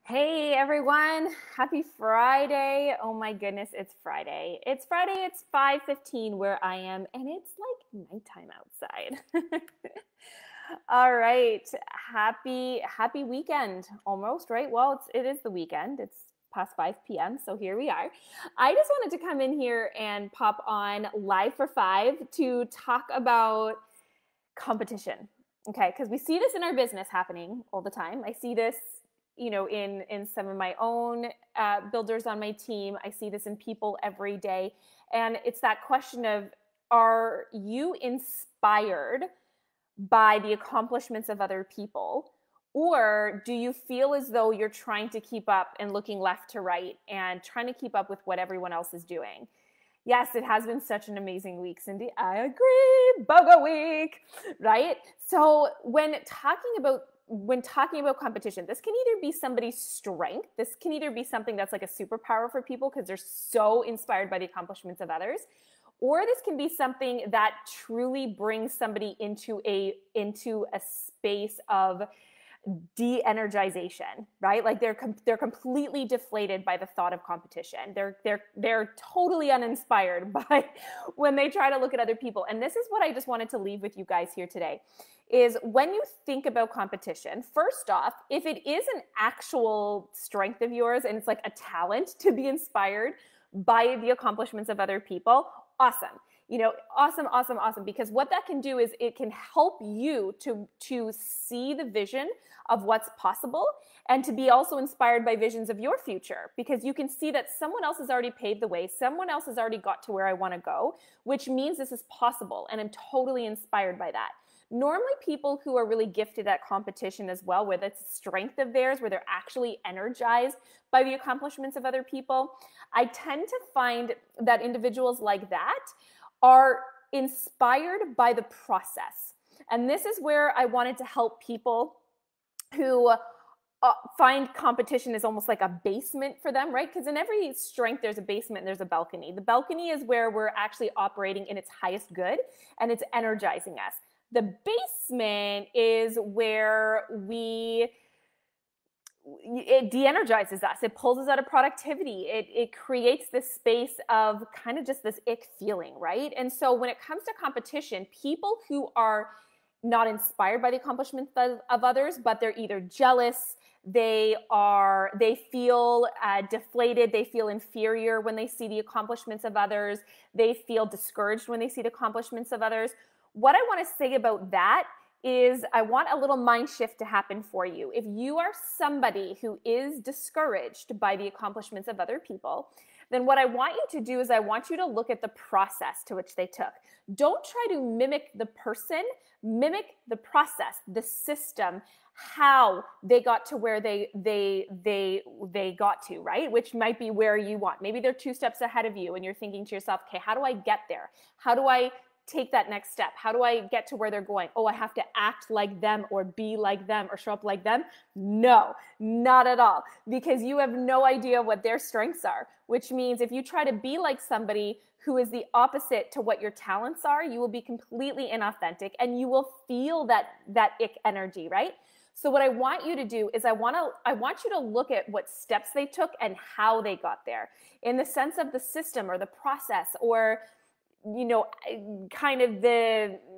Hey everyone, happy Friday. Oh my goodness, it's Friday. It's 5:15 where I am and it's like nighttime outside. All right. Happy weekend almost, right? Well, it is the weekend. It's past 5 p.m. So here we are. I just wanted to come in here and pop on Live for 5 to talk about competition. Okay, because we see this in our business happening all the time. I see this, in some of my own builders on my team. I see this in people every day, and it's that question of: Are you inspired by the accomplishments of other people? Or do you feel as though you're trying to keep up and looking left to right and trying to keep up with what everyone else is doing? Yes, it has been such an amazing week, Cindy. I agree. BOGO week, right? So when talking about competition, this can either be somebody's strength. This can either be something that's like a superpower for people because they're so inspired by the accomplishments of others, or this can be something that truly brings somebody into a space of de-energization, right? Like they're completely deflated by the thought of competition. They're totally uninspired by when they try to look at other people. And this is what I just wanted to leave with you guys here today is when you think about competition, first off, if it is an actual strength of yours and it's like a talent to be inspired by the accomplishments of other people, awesome. Awesome, because what that can do is it can help you to see the vision of what's possible and to be also inspired by visions of your future, because you can see that someone else has already paved the way, someone else has already got to where I want to go, which means this is possible, and I'm totally inspired by that. Normally people who are really gifted at competition as well, where that's a strength of theirs, where they're actually energized by the accomplishments of other people, I tend to find that individuals like that are inspired by the process. And this is where I wanted to help people who find competition is almost like a basement for them, right? Because in every strength, there's a basement and there's a balcony. The balcony is where we're actually operating in its highest good and it's energizing us. The basement is where it de-energizes us. It pulls us out of productivity. It creates this space of kind of just this ick feeling, right? And so when it comes to competition, people who are not inspired by the accomplishments of others, but they're either jealous, they feel deflated, they feel inferior when they see the accomplishments of others, they feel discouraged when they see the accomplishments of others. What I want to say about that is I want a little mind shift to happen for you. If you are somebody who is discouraged by the accomplishments of other people, then what I want you to do is I want you to look at the process to which they took. Don't try to mimic the person, mimic the process, the system, how they got to where they got to, right? Which might be where you want. Maybe they're 2 steps ahead of you and you're thinking to yourself, okay, how do I get there? How do I take that next step? How do I get to where they're going? Oh, I have to act like them or be like them or show up like them? No, not at all, because you have no idea what their strengths are, which means if you try to be like somebody who is the opposite to what your talents are, you will be completely inauthentic and you will feel that ick energy, right? So what I want you to do is I want you to look at what steps they took and how they got there in the sense of the system or the process, or kind of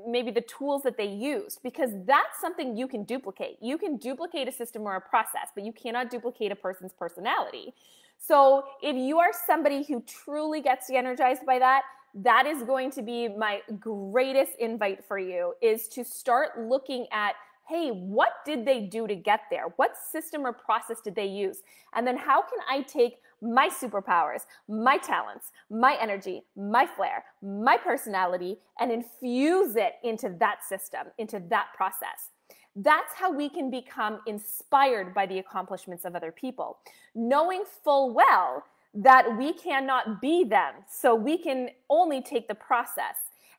maybe the tools that they used, because that's something you can duplicate. You can duplicate a system or a process, but you cannot duplicate a person's personality. So if you are somebody who truly gets energized by that, that is going to be my greatest invite for you, is to start looking at, hey, what did they do to get there? What system or process did they use? And then how can I take my superpowers, my talents, my energy, my flair, my personality, and infuse it into that system, into that process? That's how we can become inspired by the accomplishments of other people, knowing full well that we cannot be them. So we can only take the process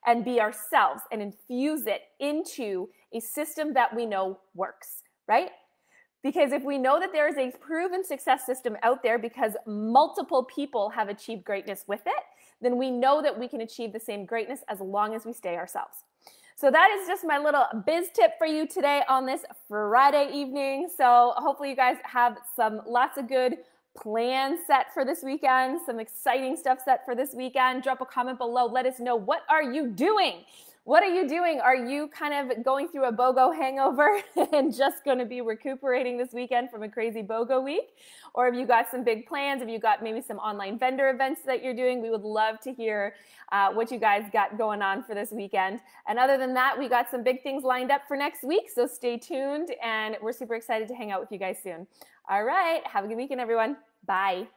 and be ourselves and infuse it into a system that we know works, right? Because if we know that there is a proven success system out there because multiple people have achieved greatness with it, then we know that we can achieve the same greatness as long as we stay ourselves. So that is just my little biz tip for you today on this Friday evening. So hopefully you guys have lots of good plans set for this weekend, some exciting stuff set for this weekend. Drop a comment below. Let us know, what are you doing? What are you doing? Are you kind of going through a BOGO hangover and just going to be recuperating this weekend from a crazy BOGO week? Or have you got some big plans? Have you got maybe some online vendor events that you're doing? We would love to hear what you guys got going on for this weekend. And other than that, we got some big things lined up for next week. So stay tuned, and we're super excited to hang out with you guys soon. All right. Have a good weekend, everyone. Bye.